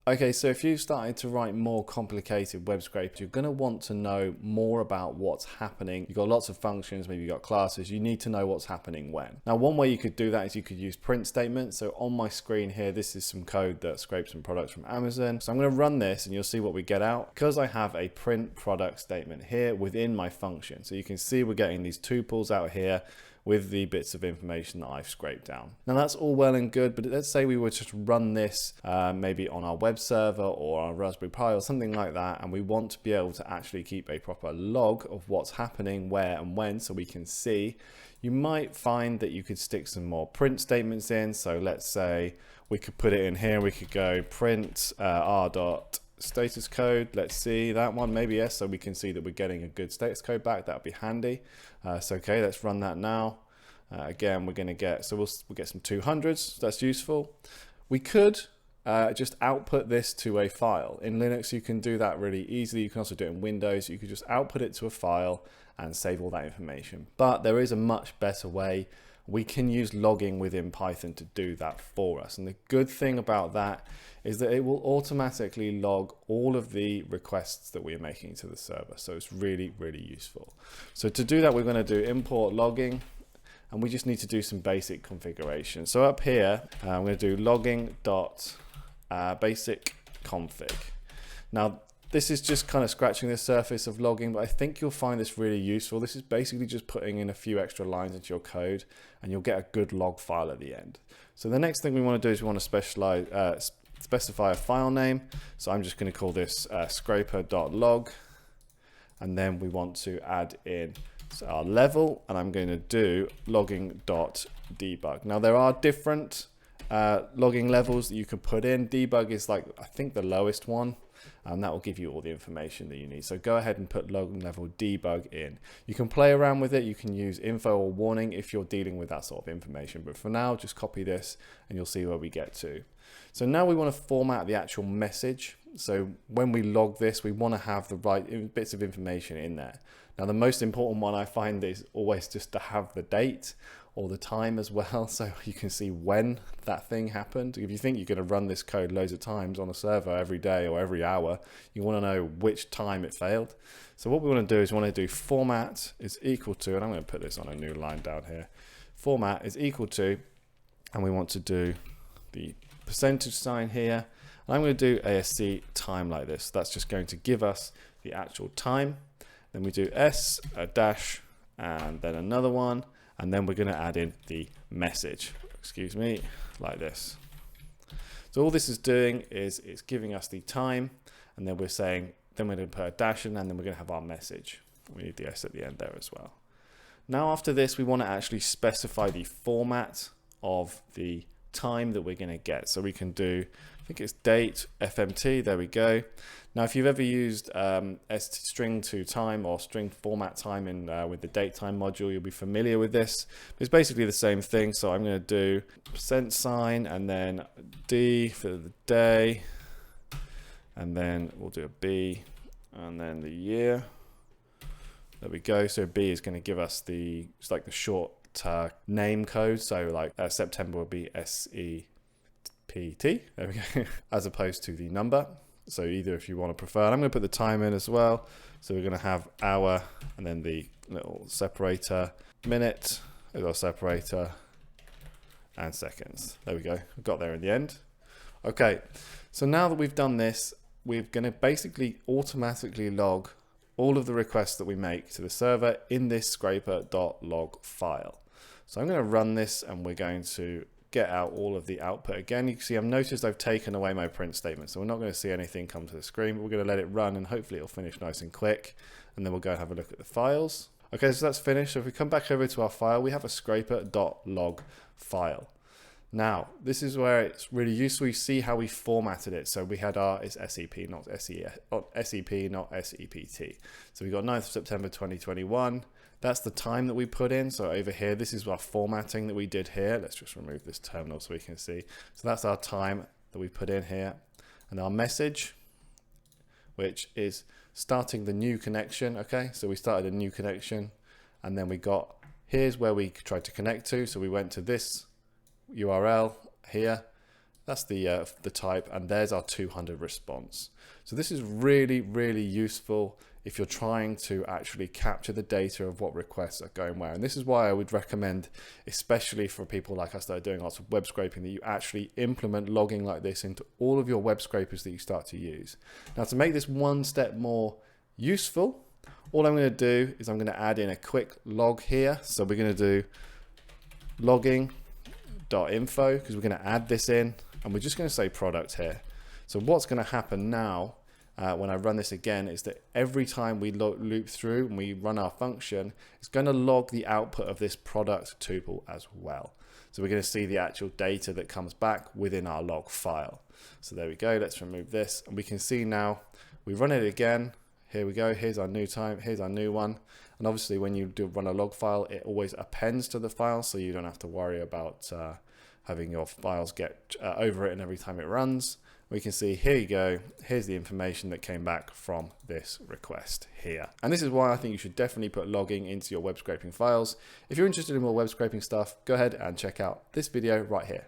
Okay, so if you've started to write more complicated web scrapes, you're going to want to know more about what's happening. You've got lots of functions, maybe you've got classes. You need to know what's happening when. Now, one way you could do that is you could use print statements. So on my screen here, this is some code that scrapes some products from Amazon. So I'm going to run this and you'll see what we get out because I have a print product statement here within my function. So you can see we're getting these tuples out here with the bits of information that I've scraped down. Now that's all well and good, but let's say we were to run this maybe on our web server or our Raspberry Pi or something like that, and we want to be able to actually keep a proper log of what's happening, where and when, so we can see. You might find that you could stick some more print statements in. So let's say we could put it in here, we could go print r dot status code. Let's see that one, maybe yes, so we can see that we're getting a good status code back. That would be handy. So okay, let's run that now. Again, we're going to get, so we'll get some 200s. That's useful. We could just output this to a file. In Linux, you can do that really easily. You can also do it in Windows. You could just output it to a file and save all that information. But there is a much better way. We can use logging within Python to do that for us. And the good thing about that is that it will automatically log all of the requests that we're making to the server. So it's really, really useful. So to do that, we're going to do import logging, and we just need to do some basic configuration. So up here, I'm going to do logging dot basic config. Now, this is just kind of scratching the surface of logging, but I think you'll find this really useful. This is basically just putting in a few extra lines into your code, and you'll get a good log file at the end. So the next thing we want to do is we want to specify a file name. So I'm just going to call this scraper.log, and then we want to add in our level, and I'm going to do logging.debug. Now there are different logging levels that you can put in. Debug is like, I think, the lowest one, and that will give you all the information that you need. So go ahead and put logging level debug in. You can play around with it. You can use info or warning if you're dealing with that sort of information. But for now, just copy this and you'll see where we get to. So now we want to format the actual message. So when we log this, we want to have the right bits of information in there. Now, the most important one I find is always just to have the date or the time as well, so you can see when that thing happened. If you think you're going to run this code loads of times on a server every day or every hour, you want to know which time it failed. So what we want to do is we want to do format is equal to, and I'm going to put this on a new line down here, format is equal to, and we want to do the percentage sign here, and I'm going to do ASC time like this. That's just going to give us the actual time. Then we do S, a dash, and then another one, and then we're going to add in the message, excuse me, like this. So all this is doing is it's giving us the time, and then we're saying, then we're going to put a dash in, and then we're going to have our message. We need the S at the end there as well. Now after this, we want to actually specify the format of the time that we're going to get. So we can do, I think it's date, FMT, there we go. Now if you've ever used string to time or string format time in with the date time module, you'll be familiar with this. It's basically the same thing. So I'm going to do %, and then D for the day, and then we'll do a B, and then the year. There we go. So B is going to give us it's like the short name code. So like September will be SEPT, there we go, as opposed to the number. So either if you want to prefer, and I'm going to put the time in as well. So we're going to have hour, and then the little separator, minute, as our separator, and seconds. There we go. I got there in the end. Okay, so now that we've done this, we're going to basically automatically log all of the requests that we make to the server in this scraper.log file. So I'm going to run this, and we're going to get out all of the output again. You can see I've noticed I've taken away my print statement, so we're not going to see anything come to the screen, but we're going to let it run, and hopefully it'll finish nice and quick, and then we'll go and have a look at the files. Okay, so that's finished. So if we come back over to our file, we have a scraper.log file. Now, this is where it's really useful. You see how we formatted it. So we had it's SEP, not SEP, not SEPT. So we got 9th of September 2021. That's the time that we put in. So over here, this is our formatting that we did here. Let's just remove this terminal so we can see. So that's our time that we put in here. And our message, which is starting the new connection. Okay, so we started a new connection, and then we got, here's where we tried to connect to. So we went to this URL here, That's the type, and there's our 200 response. So this is really, really useful if you're trying to actually capture the data of what requests are going where. And this is why I would recommend, especially for people like us that are doing lots of web scraping, that you actually implement logging like this into all of your web scrapers that you start to use. Now, to make this one step more useful, all I'm going to do is I'm going to add in a quick log here. So we're going to do logging.info because we're going to add this in, and we're just going to say product here. So what's going to happen now when I run this again is that every time we loop through and we run our function, it's going to log the output of this product tuple as well. So we're going to see the actual data that comes back within our log file. So there we go. Let's remove this, and we can see now we run it again. Here we go. Here's our new time. Here's our new one. And obviously when you do run a log file, it always appends to the file, so you don't have to worry about having your files get overwritten every time it runs. We can see, here you go, here's the information that came back from this request here. And this is why I think you should definitely put logging into your web scraping files. If you're interested in more web scraping stuff, go ahead and check out this video right here.